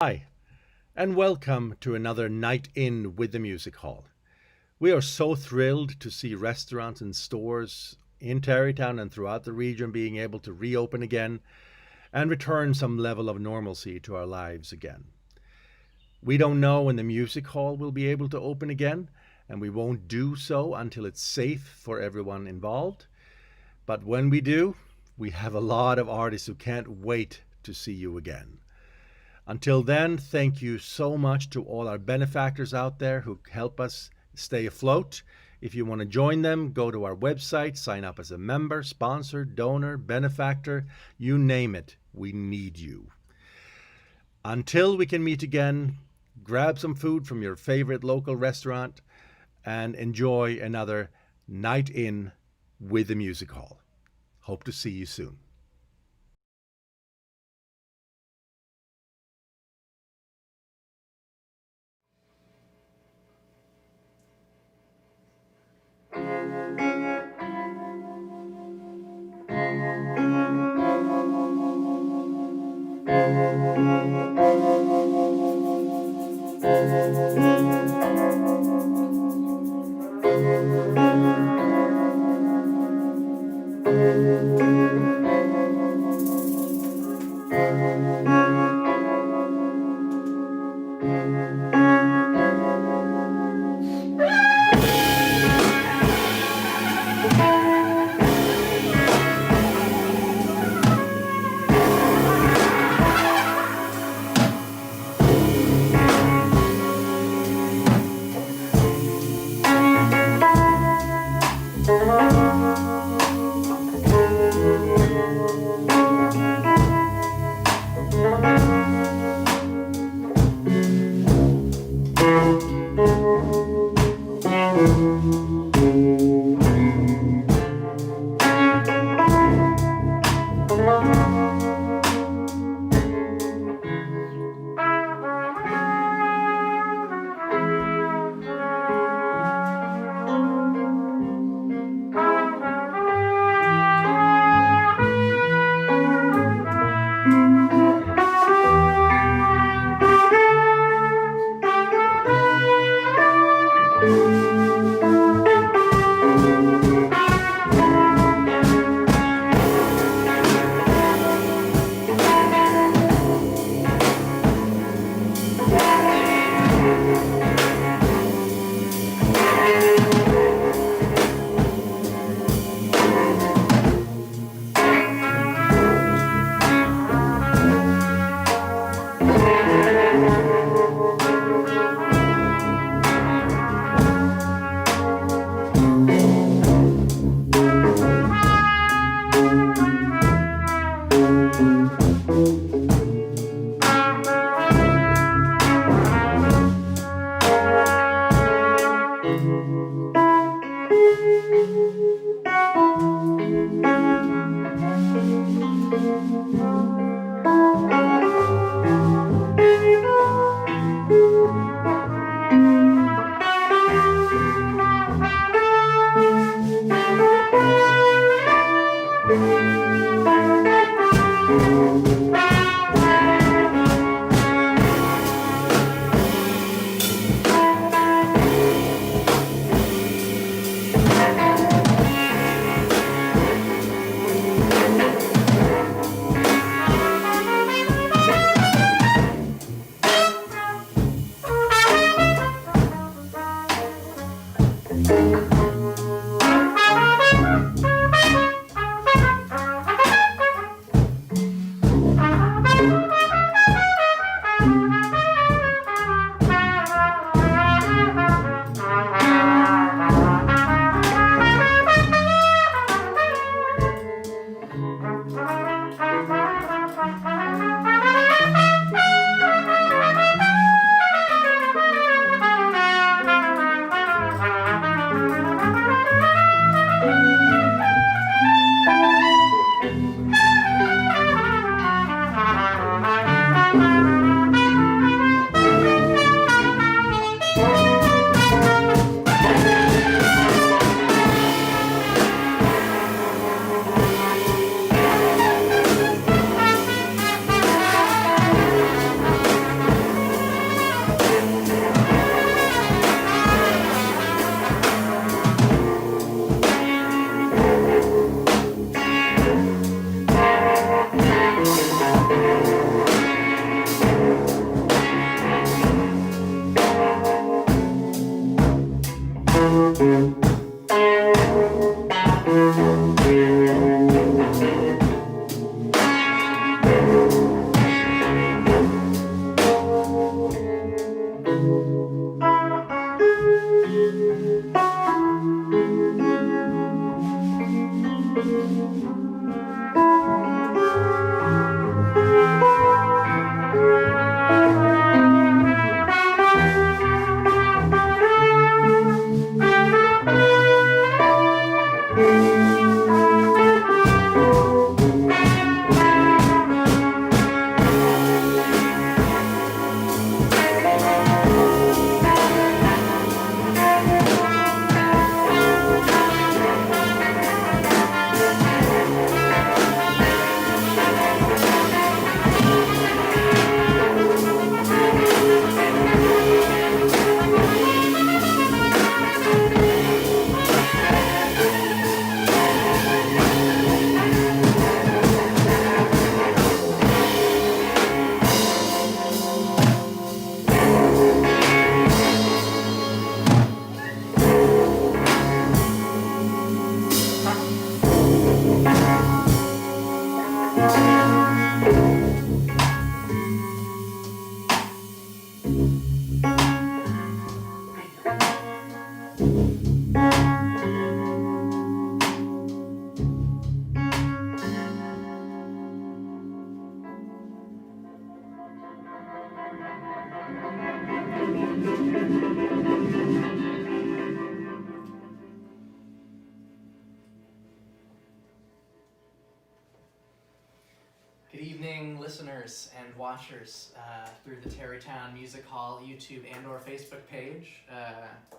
Hi, and welcome to another night in with the music hall. We are so thrilled to see restaurants and stores in Terrytown and throughout the region being able to reopen again and return some level of normalcy to our lives again. We don't know when the music hall will be able to open again, and we won't do so until it's safe for everyone involved. But when we do, we have a lot of artists who can't wait to see you again. Until then, thank you so much to all our benefactors out there who help us stay afloat. If you want to join them, go to our website, sign up as a member, sponsor, donor, benefactor, you name it. We need you. Until we can meet again, grab some food from your favorite local restaurant and enjoy another night in with the music hall. Hope to see you soon. Good evening, listeners and watchers through the Terrytown Music Hall YouTube and or Facebook page.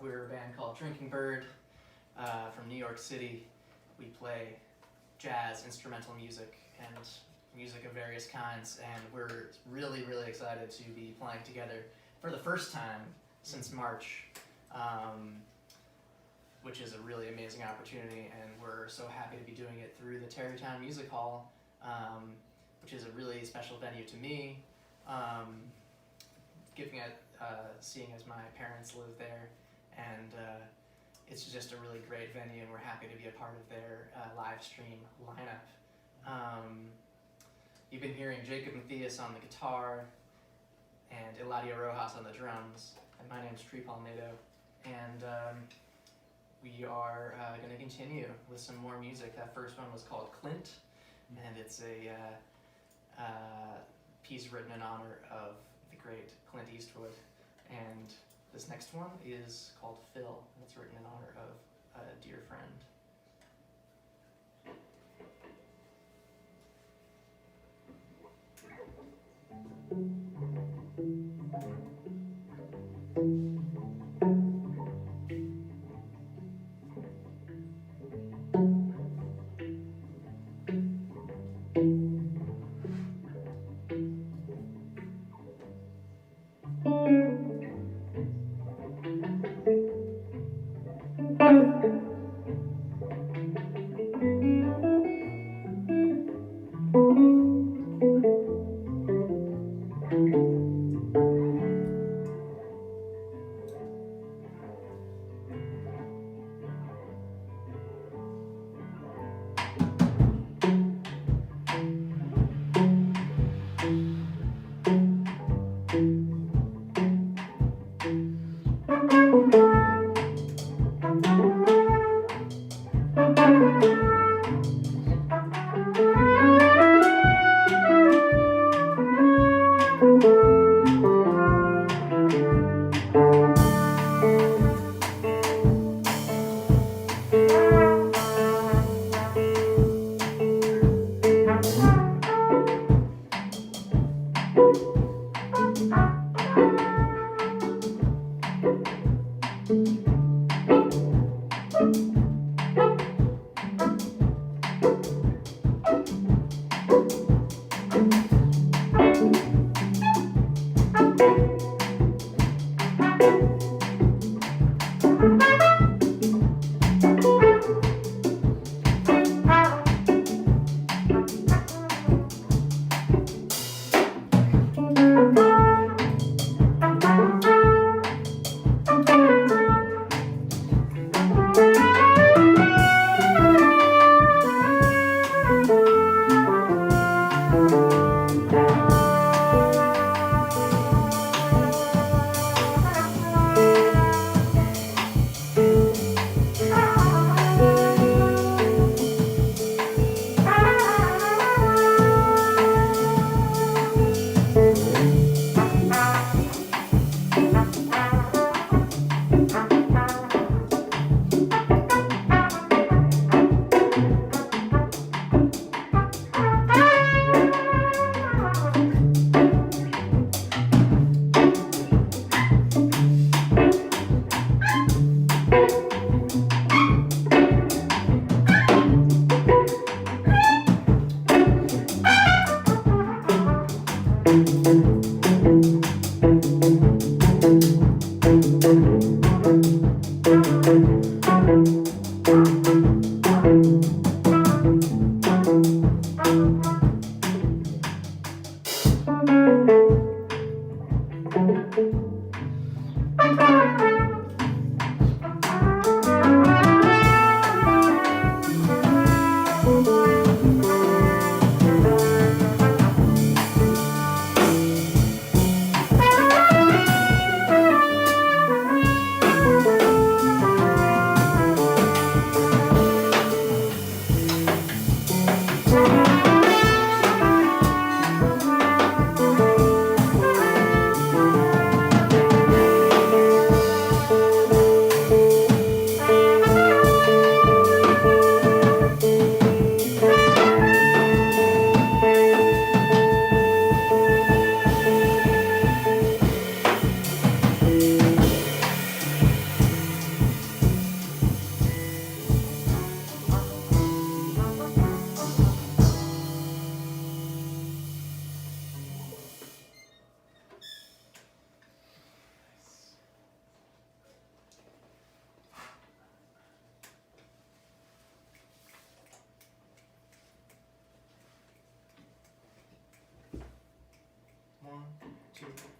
We're a band called Drinking Bird from New York City. We play jazz, instrumental music, and music of various kinds, and we're really, really excited to be playing together for the first time since March, which is a really amazing opportunity, and we're so happy to be doing it through the Terrytown Music Hall, which is a really special venue to me, seeing as my parents live there, and it's just a really great venue, and we're happy to be a part of their live stream lineup. You've been hearing Jacob Matthias on the guitar, and Eladio Rojas on the drums, and my name's Tree Palmetto, and we are going to continue with some more music. That first one was called Clint, and it's a piece written in honor of the great Clint Eastwood. And this next one is called Phil, and it's written in honor of a dear friend. One, two.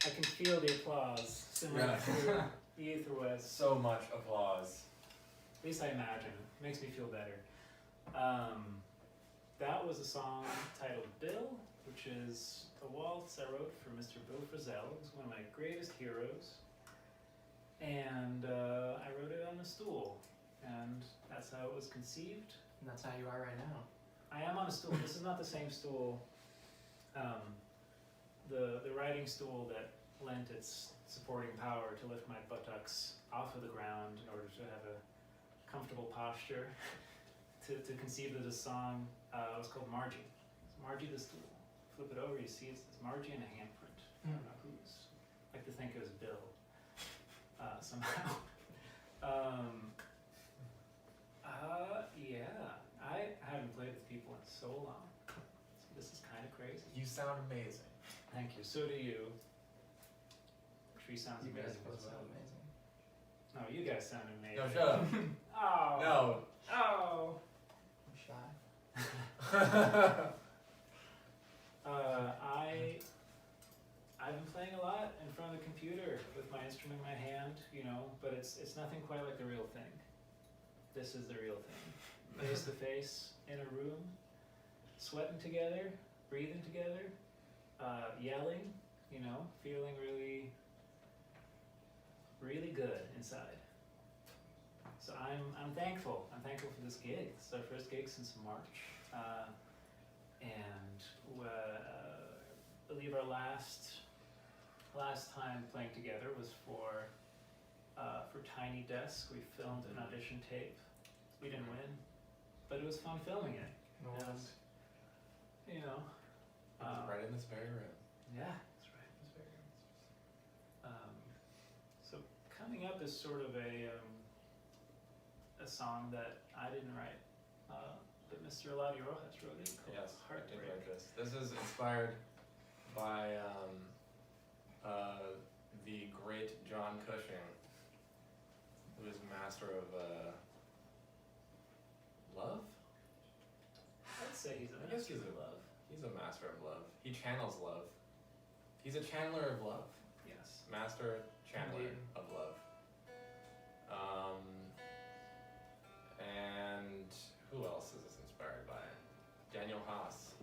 I can feel the applause simmering through the etherwebs. So much applause. At least I imagine. It makes me feel better. That was a song titled Bill, which is a waltz I wrote for Mr. Bill Frisell. He's one of my greatest heroes. And I wrote it on a stool. And that's how it was conceived. And that's how you are right now. I am on a stool. This is not the same stool. The writing stool that lent its supporting power to lift my buttocks off of the ground in order to have a comfortable posture to conceive of this song was called Margie. It's Margie the stool. Flip it over, you see it's Margie and a handprint. I don't know whose. I like to think it was Bill somehow. Yeah, I haven't played with people in so long. So this is kind of crazy. You sound amazing. Thank you. So do you. Tree sounds You guys amazing both as well. sound amazing. No, you guys sound amazing. No, shut up. Oh. No. Oh. I'm shy. I've been playing a lot in front of the computer with my instrument in my hand, you know, but it's nothing quite like the real thing. This is the real thing. Face to face in a room, sweating together, breathing together, yelling, you know, feeling really, really good inside. So I'm thankful. I'm thankful for this gig. It's our first gig since March, and I believe our last time playing together was for Tiny Desk. We filmed an audition tape. We didn't win, but it was fun filming it. No And, one's- you know, Right in this very room. yeah, that's right. It's very so coming up is sort of a song that I didn't write, but Mr. Eladio Rojas wrote it called Yes, I did Heartbreak. write this. This is inspired by the great John Cushing, who is master of love? I'd say he's a I guess master he's of a- love. He's a master of love. He channels love. He's a channeler of love. Yes. Master channeler Indeed. of love. And who else is this inspired by? Daniel Haas.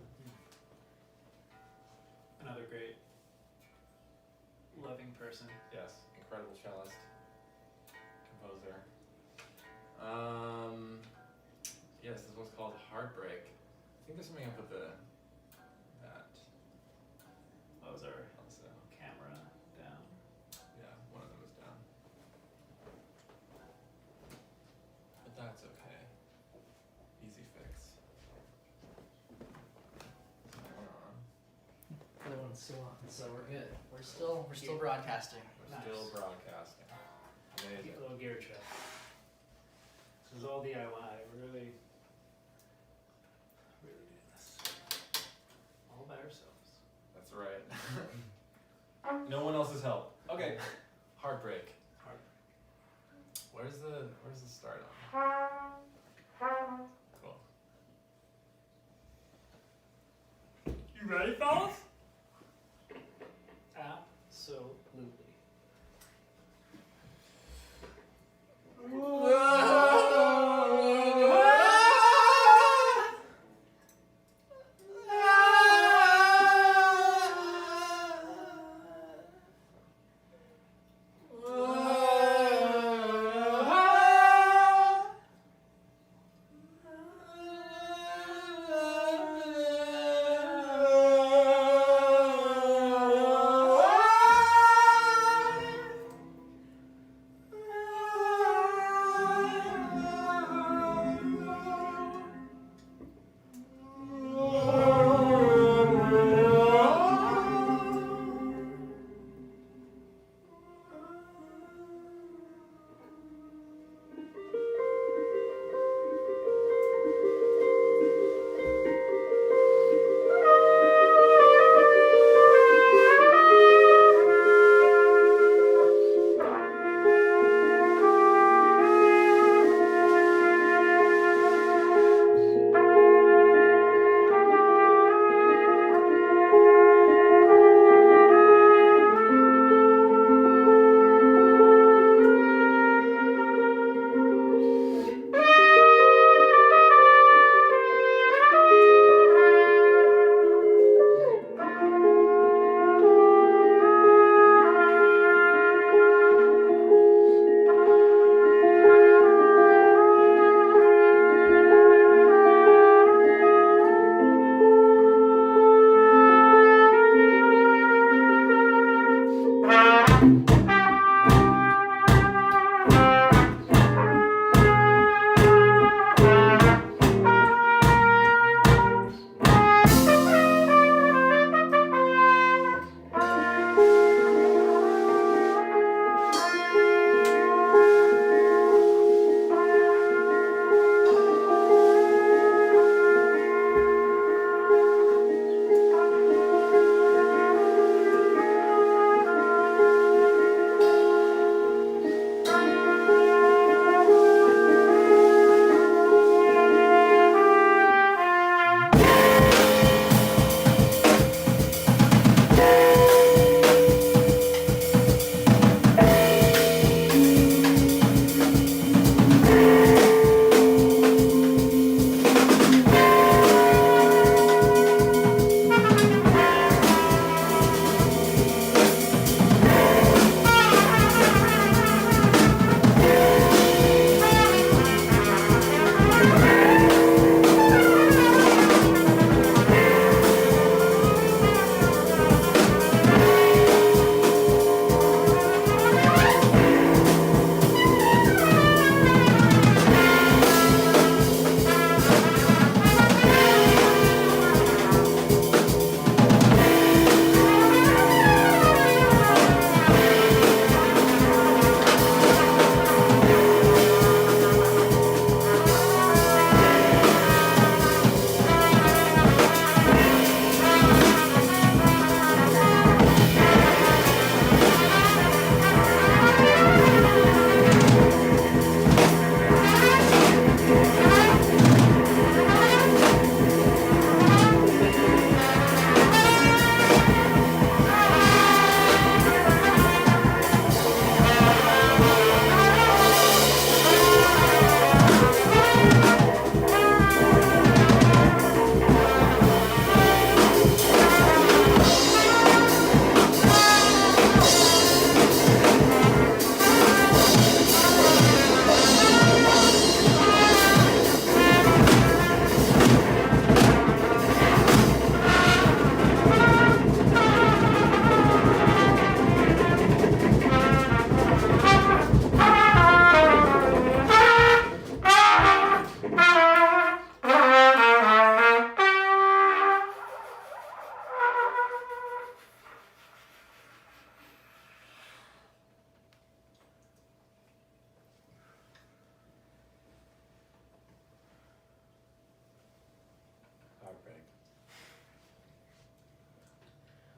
Another great loving person. Yes, incredible cellist, composer. Yes, this one's called Heartbreak. I think there's something up with that. What was our Also, camera down? yeah, one of them is down. But that's okay. Easy fix. The other one's still on, so we're good. We're still broadcasting. We're Nice. still broadcasting. Amazing. Keep a little gear check. This is all DIY. We're really doing this all by ourselves. That's right. No one else's help. Okay. Heartbreak. Where's the start on? Cool. You ready, fellas? Absolutely.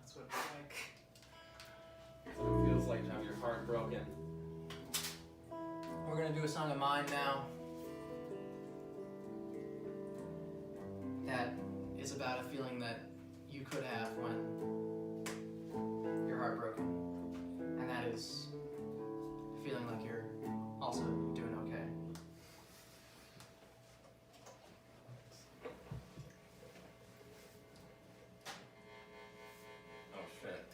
That's what it's like. That's what it feels like to have your heart broken. We're gonna do a song of mine now that is about a feeling that you could have when you're heartbroken, and that is feeling like you're also doing okay. Oh shit.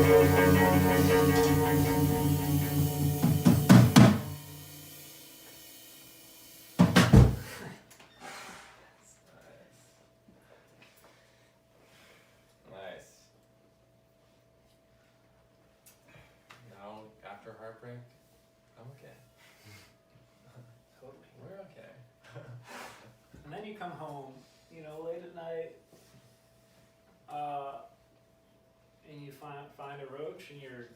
Nice. Now, after heartbreak, I'm okay. Totally. We're okay. And then you come home, you know, late at night, and you find a roach in your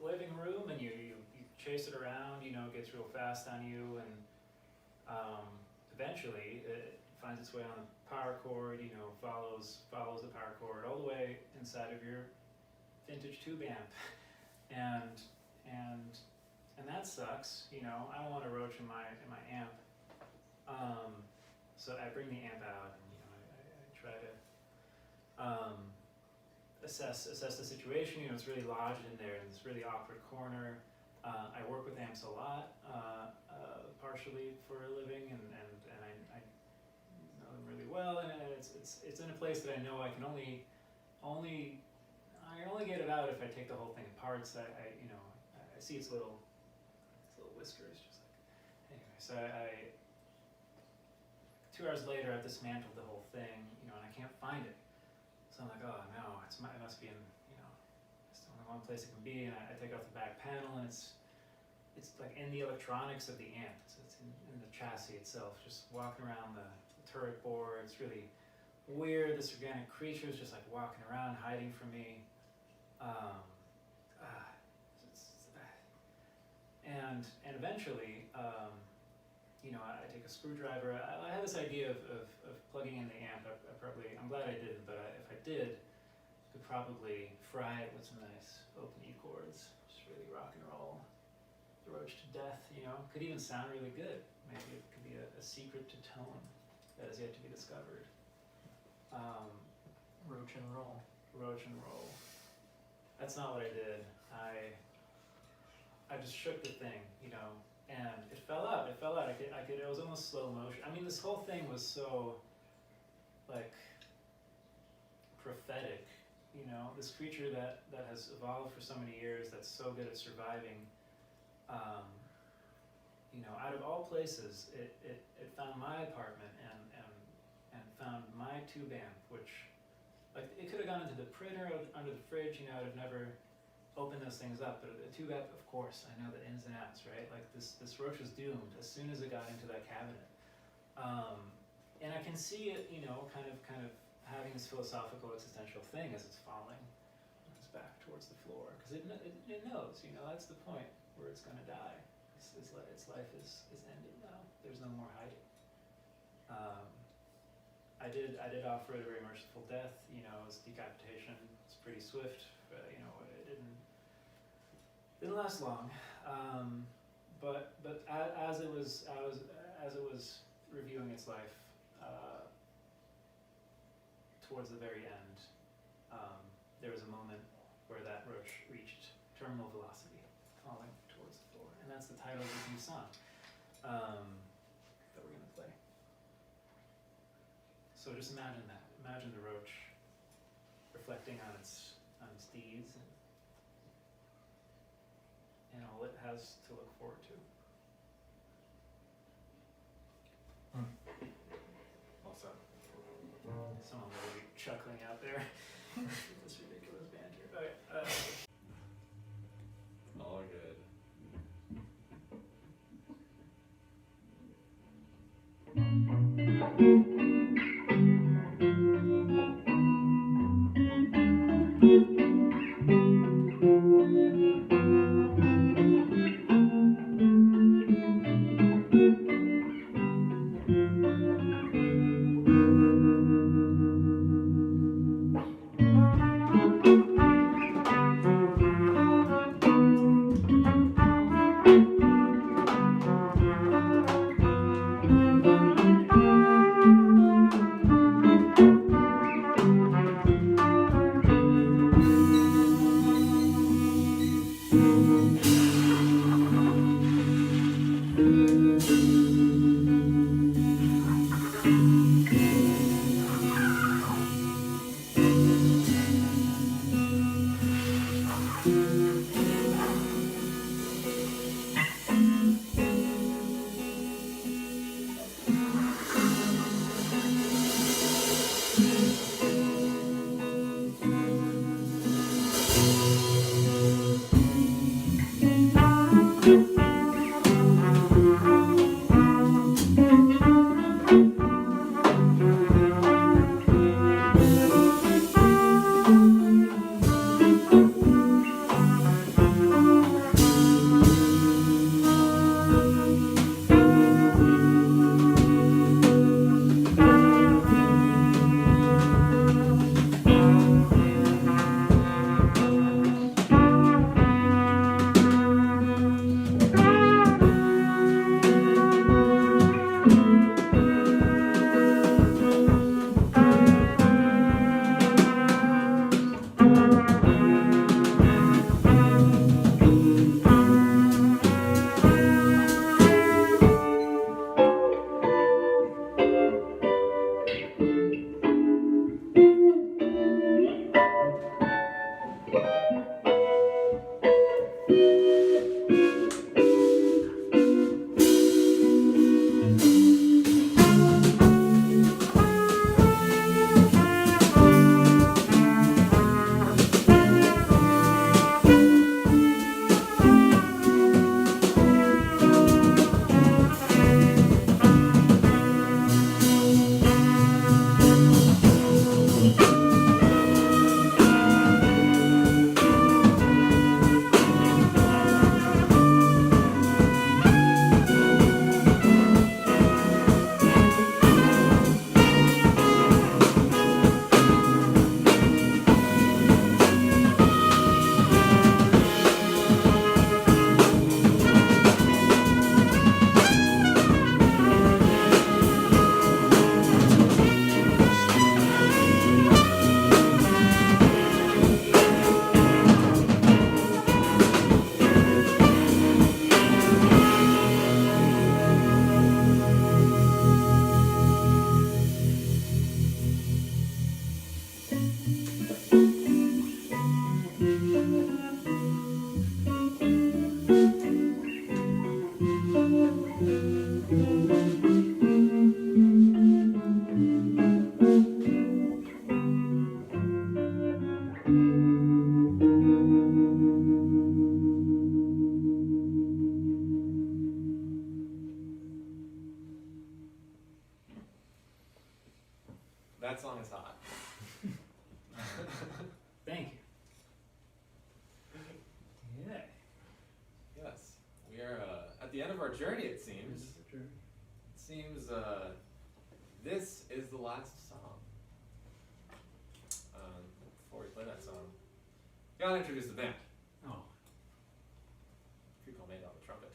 living room, and you chase it around. You know, it gets real fast on you, and eventually it finds its way on the power cord. You know, follows the power cord all the way inside of your vintage tube amp, and that sucks. You know, I don't want a roach in my amp. So I bring the amp out, and you know, I try to assess the situation. You know, it's really lodged in there in this really awkward corner. I work with amps a lot, partially for a living, and I know them really well, and it's in a place that I know I can only get it out if I take the whole thing apart. So I you know, I see its little whiskers, just like, anyway. So I 2 hours later, I've dismantled the whole thing, you know, and I can't find it. So I'm like, oh no, it must be in, you know, it's the only one place it can be. And I take off the back panel, and it's like in the electronics of the amp. So it's in the chassis itself, just walking around the turret board. It's really weird. This organic creature is just like walking around, hiding from me. And eventually, you know, I take a screwdriver. I had this idea of plugging in the amp. I'm glad I didn't, but if I did, I could probably fry it with some nice open E chords, just really rock and roll the roach to death. You know, could even sound really good. Maybe it could be a secret to tone that is yet to be discovered. Roach and roll. Roach and roll. That's not what I did. I just shook the thing, you know, and it fell out. It was almost slow motion. I mean, this whole thing was so, like, prophetic, you know, this creature that has evolved for so many years, that's so good at surviving. You know, out of all places, it found my apartment and found my tube amp, which, like, it could have gone into the printer, under the fridge, you know, I'd have never opened those things up, but a tube amp, of course, I know the ins and outs, right? Like, this roach was doomed as soon as it got into that cabinet. And I can see it, you know, kind of having this philosophical existential thing as it's falling on its back towards the floor, because it knows, you know, that's the point where it's going to die. Its life is ended now. There's no more hiding. I did offer it a very merciful death. You know, it was decapitation. It's pretty swift. You know, it didn't last long. But as it was reviewing its life, towards the very end, there was a moment where that roach reached terminal velocity, falling towards the floor, and that's the title of this new song that we're gonna play. So just imagine that. Imagine the roach reflecting on its deeds and all it has to look forward to. Well said. Someone will be chuckling out there. This ridiculous banter. Okay, All good. short journey, it seems. It seems this is the last song. Before we play that song, gotta introduce the band. Oh. Trico made on the trumpet.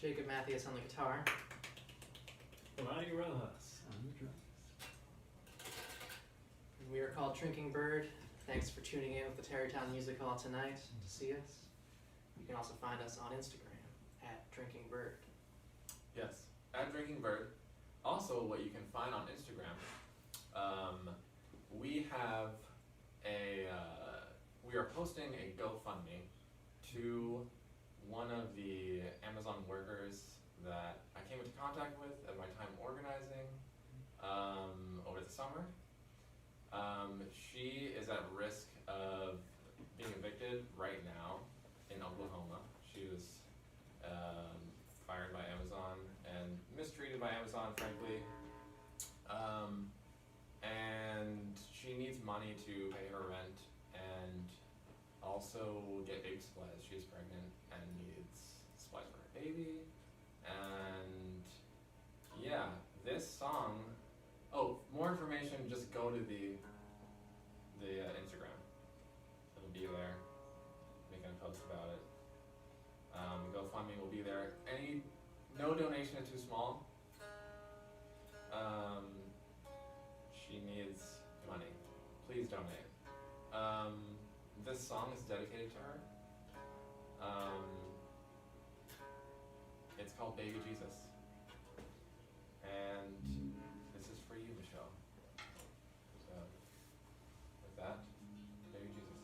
Jacob Mathias on the guitar. Lonnie Rojas on the drums. We are called Drinking Bird. Thanks for tuning in with the Tarrytown Music Hall tonight to see us. You can also find us on Instagram at Drinking Bird. Yes, at Drinking Bird. Also, what you can find on Instagram, we have we are posting a GoFundMe to one of the Amazon workers that I came into contact with at my time organizing over the summer. She is at risk of being evicted right now in Oklahoma. She was fired by Amazon and mistreated by Amazon, frankly. And she needs money to pay her rent and also get baby supplies. She's pregnant and needs supplies for her baby. And yeah, this song, oh, more information, just go to the Instagram. It'll be there. Making a post about it. GoFundMe will be there. No donation is too small. She needs money. Please donate. This song is dedicated to her. It's called Baby Jesus. And this is for you, Michelle. So, with that, Baby Jesus.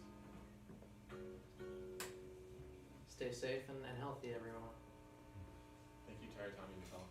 Stay safe and healthy, everyone. Thank you, Tarrytown Music Hall.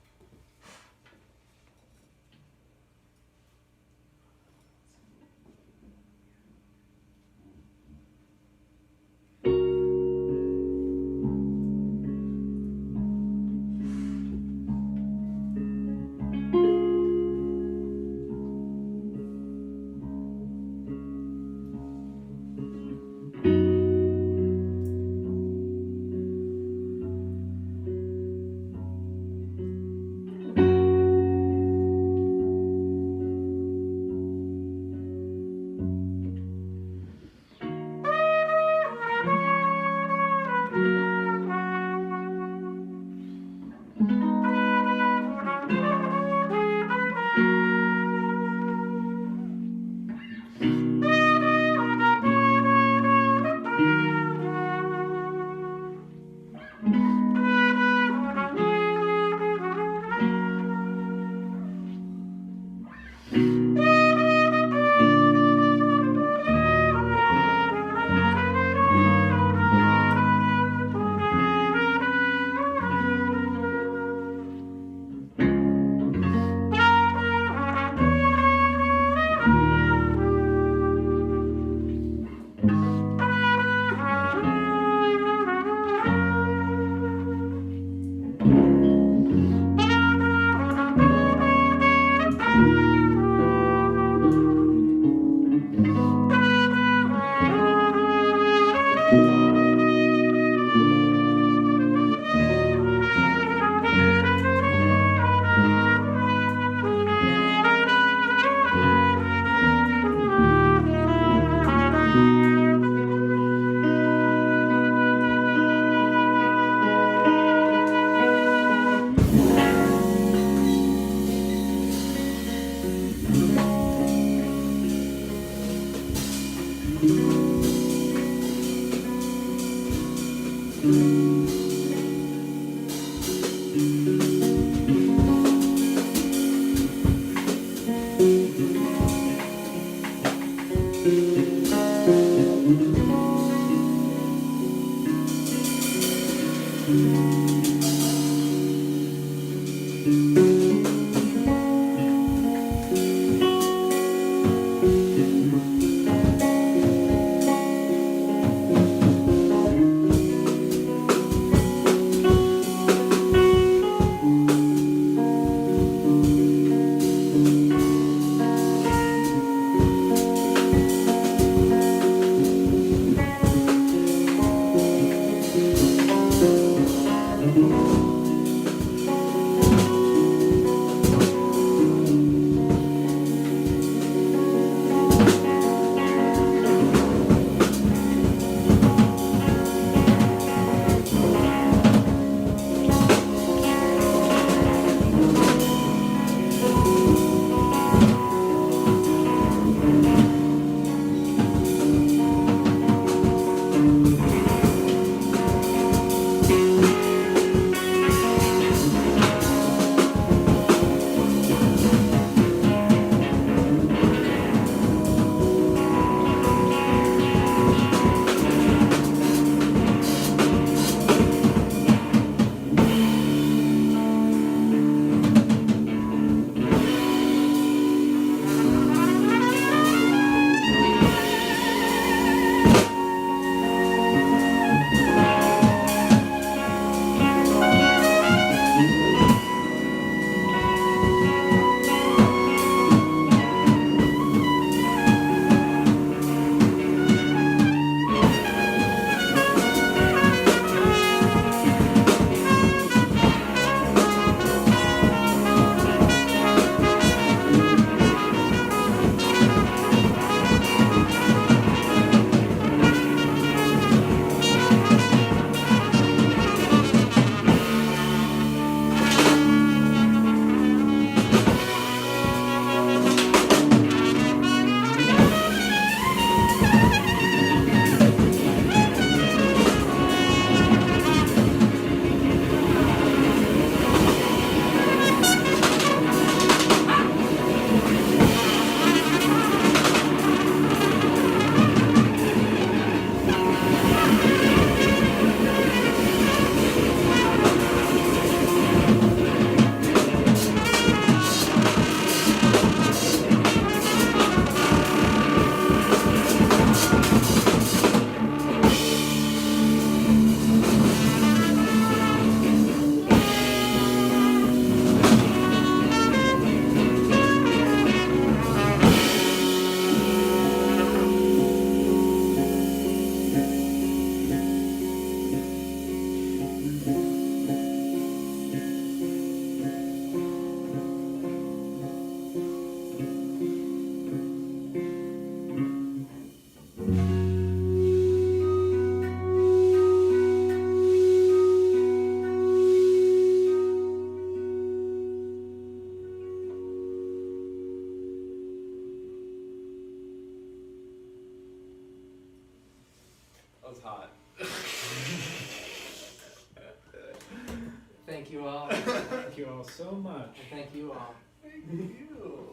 thank you all. Thank you all so much. And thank you all. Thank you.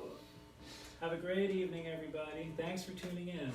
Have a great evening, everybody. Thanks for tuning in.